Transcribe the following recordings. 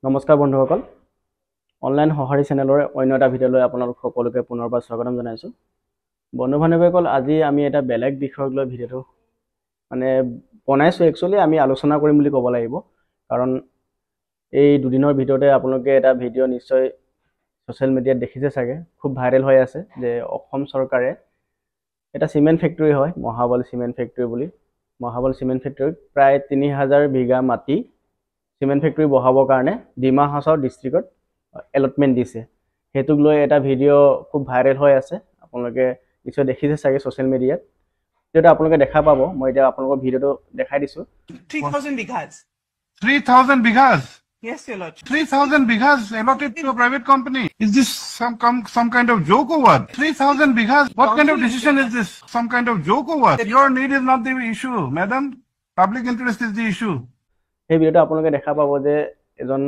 নমস্কাৰ বন্ধুসকল অনলাইন সহাৰি চেনেলৰ অন্য এটা ভিডিঅ'লৈ আপোনালোক সকলোকে পুনৰবাৰ স্বাগতম জনাইছোঁ। বন্ধু বান্ধৱীসকল আজি আমি এটা বেলেগ বিষয়ক লৈ ভিডিঅ'টো বনাইছোঁ। একচুৱেলি আমি আলোচনা কৰিম বুলি ক'ব লাগিব, কাৰণ এই দুদিনৰ ভিতৰতে আপোনালোকে এটা ভিডিঅ' নিশ্চয় ছ'চিয়েল মিডিয়াত দেখিছে চাগে, খুব ভাইৰেল হৈ আছে যে অসম চৰকাৰে এটা চিমেণ্ট ফেক্টৰী হয় মহাবল চিমেণ্ট ফেক্টৰী বুলি, মহাবল চিমেণ্ট ফেক্টৰীত প্ৰায় 3000 বিঘা মাটি চিমেণ্ট ফেক্টৰী বহাবৰ কাৰণে ডিমা হাছাও ডিষ্ট্ৰিক্টত এলটমেণ্ট দিছে। সেইটোক লৈ এটা ভিডিঅ' খুব ভাইৰেল হৈ আছে, আপোনালোকে নিশ্চয় দেখিছে চাগে ছ'চিয়েল মিডিয়াত। যেটা আপোনালোকে দেখা পাব, মই এতিয়া আপোনালোকৰ ভিডিঅ'টো দেখাই দিছোঁ। 3000 bighas. 3000 bighas? Yes, your lordship. 3000 bighas allotted to a private company? Is this some kind of joke or what? 3000 bighas? What kind of decision is this? Some kind of joke or what? Your need is not the issue, madam. Public interest is the issue. এই ভিডিঅ'টো আপোনালোকে দেখা পাব যে এজন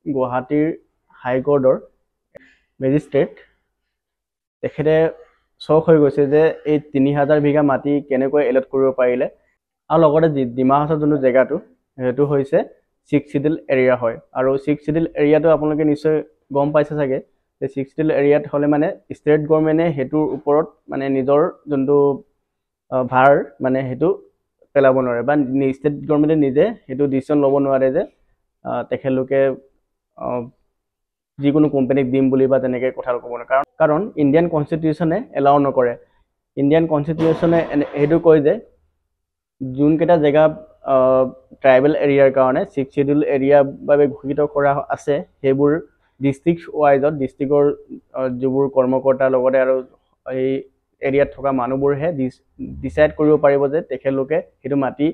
গুৱাহাটীৰ হাইকোৰ্টৰ magistrate তেখেতে চক হৈ গৈছে যে এই 3000 বিঘা মাটি কেনেকৈ এলট কৰিব পাৰিলে, আৰু লগতে ডিমা হাছাওৰ যোনটো জেগাটো সেইটো হৈছে 6 চিডিল এৰিয়া হয়। আৰু 6 চিডিল এৰিয়াটো আপোনালোকে নিশ্চয় গম পাইছে চাগে যে 6 চিডিল এৰিয়াত হ'লে ষ্টেট গভৰ্ণমেণ্টে সেইটোৰ ওপৰত নিজৰ যোনটো ভাৰ সেইটো পেলাব নোৱাৰে, বা ষ্টেট গভৰ্ণমেণ্টে নিজে সেইটো ডিচিশ্যন ল'ব নোৱাৰে যে তেখেতলোকে যিকোনো কোম্পানীক দিম বুলি বা তেনেকৈ কথা ক'ব নোৱাৰে, কাৰণ ইণ্ডিয়ান কনষ্টিটিউশ্যনে এলাউ নকৰে। ইণ্ডিয়ান কনষ্টিটিউশ্যনে সেইটো কয় যে যোনকেইটা জেগা ট্ৰাইবেল এৰিয়াৰ কাৰণে 6 চিডিউল এৰিয়াৰ বাবে ঘোষিত কৰা আছে, সেইবোৰ ডিষ্ট্ৰিক্ট ৱাইজত ডিষ্ট্ৰিক্টৰ যিবোৰ কৰ্মকৰ্তাৰ লগতে আৰু এই এৰিয়াত থকা মানুহবোৰেহে ডিচাইড কৰিব পাৰিব যে তেখেতলোকে সেইটো মাটি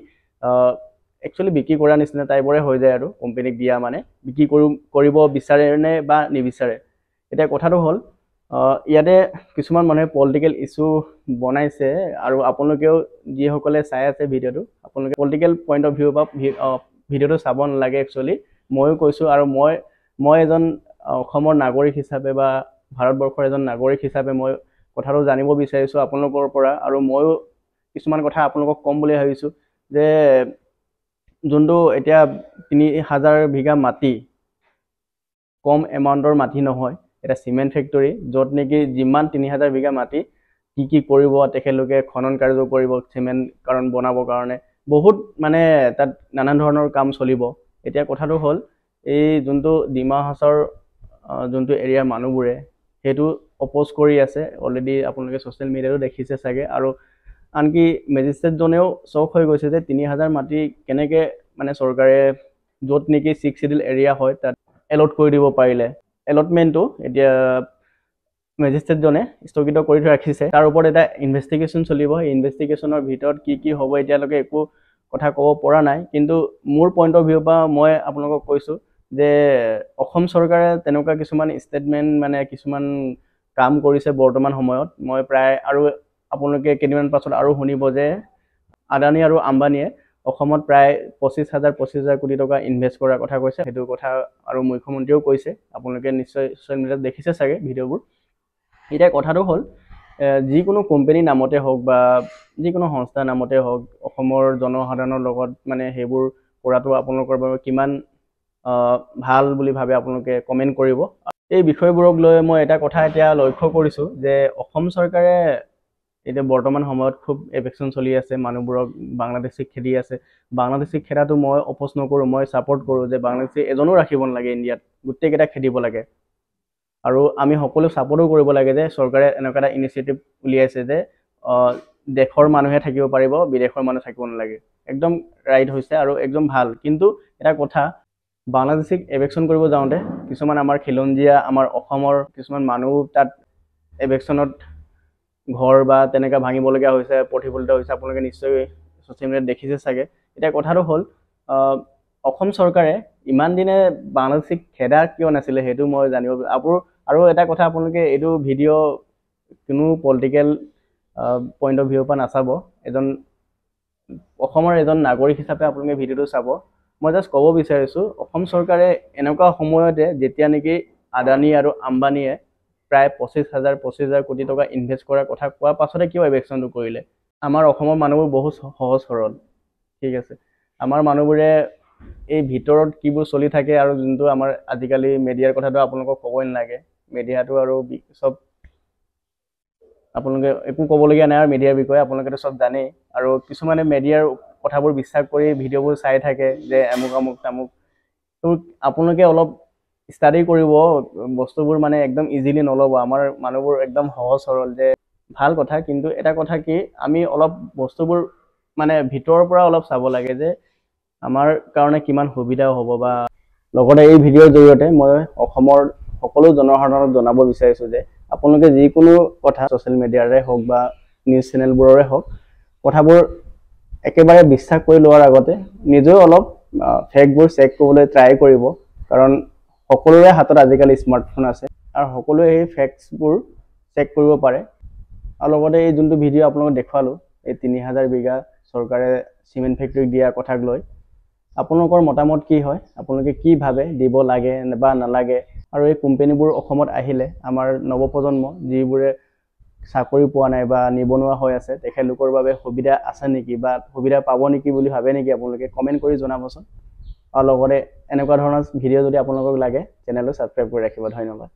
একচুৱেলি বিক্ৰী কৰাৰ নিচিনা টাইপৰে হৈ যায়, আৰু কোম্পানীক দিয়া বিক্ৰী কৰিব বিচাৰে নে বা নিবিচাৰে। এতিয়া কথাটো হ'ল ইয়াতে কিছুমান মানুহে পলিটিকেল ইছ্যু বনাইছে, আৰু আপোনালোকেও যিসকলে চাই আছে ভিডিঅ'টো আপোনালোকে পলিটিকেল পইণ্ট অফ ভিউ পৰা ভিডিঅ'টো চাব নালাগে। একচুৱেলি ময়ো কৈছোঁ, আৰু মই এজন অসমৰ নাগৰিক হিচাপে বা ভাৰতবৰ্ষৰ এজন নাগৰিক হিচাপে মই কথাটো জানিব বিচাৰিছোঁ আপোনালোকৰ পৰা, আৰু ময়ো কিছুমান কথা আপোনালোকক ক'ম বুলি ভাবিছোঁ যে যোনটো এতিয়া 3000 বিঘা মাটি কম এমাউণ্টৰ মাটি নহয়, এটা চিমেণ্ট ফেক্টৰী য'ত নেকি যিমান 3000 বিঘা মাটি কি কৰিব তেখেতলোকে খনন কাৰ্য কৰিব চিমেণ্ট কাৰণ বনাবৰ কাৰণে, বহুত তাত নানান ধৰণৰ কাম চলিব। এতিয়া কথাটো হ'ল এই যোনটো ডিমা হাছাওৰ যোনটো এৰিয়াৰ মানুহবোৰে সেইটো অপ'জ কৰি আছে অলৰেডি, আপোনালোকে ছ'চিয়েল মিডিয়াতো দেখিছে চাগে, আৰু আনকি মেজিষ্ট্ৰেটজনেও চক হৈ গৈছে যে 3000 মাটি কেনেকৈ চৰকাৰে য'ত নেকি 6 চিডিউল এৰিয়া হয় তাত এলট কৰি দিব পাৰিলে। এলটমেণ্টটো এতিয়া মেজিষ্ট্ৰেটজনে স্থগিত কৰি ৰাখিছে, তাৰ ওপৰত এটা ইনভেষ্টিগেশ্যন চলিব। সেই ইনভেষ্টিগেশ্যনৰ ভিতৰত কি হ'ব এতিয়ালৈকে একো কথা ক'ব পৰা নাই, কিন্তু মোৰ পইণ্ট অফ ভিউৰ পৰা মই আপোনালোকক কৈছোঁ যে অসম চৰকাৰে তেনেকুৱা কিছুমান ষ্টেটমেণ্ট কিছুমান কাম কৰিছে বৰ্তমান সময়ত। মই প্ৰায় আৰু আপোনালোকে কেইদিনমান পাছত আৰু শুনিব যে আদানী আৰু আম্বানীয়ে অসমত প্ৰায় 25,000 কোটি টকা ইনভেষ্ট কৰাৰ কথা কৈছে। সেইটো কথা আৰু মুখ্যমন্ত্ৰীয়েও কৈছে, আপোনালোকে নিশ্চয় ছ'চিয়েল মিডিয়াত দেখিছে চাগে ভিডিঅ'বোৰ। এতিয়া কথাটো হ'ল যিকোনো কোম্পানীৰ নামতে হওক বা যিকোনো সংস্থাৰ নামতে হওক, অসমৰ জনসাধাৰণৰ লগত সেইবোৰ কৰাটো আপোনালোকৰ বাবে কিমান ভাল বুলি ভাবে আপোনালোকে কমেণ্ট কৰিব। এই বিষয়বোৰক লৈ মই এটা কথা এতিয়া লক্ষ্য কৰিছোঁ যে অসম চৰকাৰে এতিয়া বৰ্তমান সময়ত খুব এভেকশ্যন চলি আছে, মানুহবোৰক বাংলাদেশীক খেদি আছে। বাংলাদেশীক খেদাটো মই অপ'জ নকৰোঁ, মই ছাপৰ্ট কৰোঁ যে বাংলাদেশী এজনো ৰাখিব নালাগে ইণ্ডিয়াত, গোটেইকেইটা খেদিব লাগে। আৰু আমি সকলো ছাপৰ্টো কৰিব লাগে যে চৰকাৰে এনেকুৱা এটা ইনিচিয়েটিভ উলিয়াইছে যে দেশৰ মানুহে থাকিব পাৰিব, বিদেশৰ মানুহ থাকিব নালাগে। একদম ৰাইট হৈছে আৰু একদম ভাল, কিন্তু এটা কথা, বাংলাদেশীক এভেকশ্যন কৰিব যাওঁতে কিছুমান আমাৰ খিলঞ্জীয়া আমাৰ অসমৰ কিছুমান মানুহ তাত এভেকশ্যনত ঘৰ বা তেনেকৈ ভাঙিবলগীয়া হৈছে, প্ৰতিফলিত হৈছে, আপোনালোকে নিশ্চয় ছ'চিয়েল মিডিয়াত দেখিছে চাগে। এতিয়া কথাটো হ'ল অসম চৰকাৰে ইমান দিনে বাংলাদেশীক খেদা কিয় নাছিলে সেইটো মই জানিব। আৰু এটা কথা, আপোনালোকে এইটো ভিডিঅ' কোনো পলিটিকেল পইণ্ট অফ ভিউৰ পৰা নাচাব, অসমৰ এজন নাগৰিক হিচাপে আপোনালোকে ভিডিঅ'টো চাব। মই জাষ্ট ক'ব বিচাৰিছোঁ অসম চৰকাৰে এনেকুৱা সময়তে যেতিয়া নেকি আদানী আৰু আম্বানীয়ে প্ৰায় 25,000 কোটি টকা ইনভেষ্ট কৰাৰ কথা কোৱাৰ পাছতে কিয় এভেকশ্যনটো কৰিলে? আমাৰ অসমৰ মানুহবোৰ বহুত সহজ সৰল, ঠিক আছে। আমাৰ মানুহবোৰে এই ভিতৰত কিবোৰ চলি থাকে আৰু যোনটো আমাৰ আজিকালি মিডিয়াৰ কথাটো আপোনালোকক ক'বই নালাগে মিডিয়াটো আৰু সব আপোনালোকে একো ক'বলগীয়া নাই আৰু মিডিয়াৰ বিষয়ে আপোনালোকেতো সব জানেই আৰু কিছুমানে মিডিয়াৰ কথাবোৰ বিশ্বাস কৰি ভিডিঅ'বোৰ চাই থাকে যে আমুক আমুক তামুক তো আপোনালোকে অলপ ষ্টাডি কৰিব বস্তুবোৰ মানে একদম ইজিলি নল'ব আমাৰ মানুহবোৰ একদম সহজ সৰল যে ভাল কথা কিন্তু এটা কথা কি আমি অলপ বস্তুবোৰ মানে ভিতৰৰ পৰা অলপ চাব লাগে যে আমাৰ কাৰণে কিমান সুবিধা হ'ব বা লগতে এই ভিডিঅ'ৰ জৰিয়তে মই অসমৰ সকলো জনসাধাৰণক জনাব বিচাৰিছো যে আপোনালোকে যিকোনো কথা ছ'চিয়েল মিডিয়াৰে হওক বা নিউজ চেনেলবোৰৰে হওক কথাবোৰ একেবাৰে বিশ্বাস কৰি লোৱাৰ আগতে নিজেও অলপ ফেকবোৰ চেক কৰিবলৈ ট্ৰাই কৰিব কাৰণ সকলোৰে হাতত আজিকালি স্মাৰ্টফোন আছে আৰু সকলোৱে এই ফেক্টছবোৰ চেক কৰিব পাৰে আৰু লগতে এই যোনটো ভিডিঅ' আপোনালোকক দেখুৱালোঁ এই 3000 বিঘা চৰকাৰে চিমেণ্ট ফেক্টৰীক দিয়া কথাক লৈ আপোনালোকৰ মতামত কি হয় আপোনালোকে কি ভাবে দিব লাগে বা নালাগে আৰু এই কোম্পানীবোৰ অসমত আহিলে আমাৰ নৱপ্ৰজন্ম যিবোৰে চাকৰি পোৱা নাই বা নিবনুৱা হৈ আছে তেখেতলোকৰ বাবে সুবিধা আছে নেকি বা সুবিধা পাব নেকি বুলি ভাবে নেকি আপোনালোকে কমেণ্ট কৰি জনাবচোন আৰু লগতে এনেকুৱা ধৰণৰ ভিডিঅ' যদি আপোনালোকক লাগে চেনেলটো ছাবস্ক্ৰাইব কৰি ৰাখিব ধন্যবাদ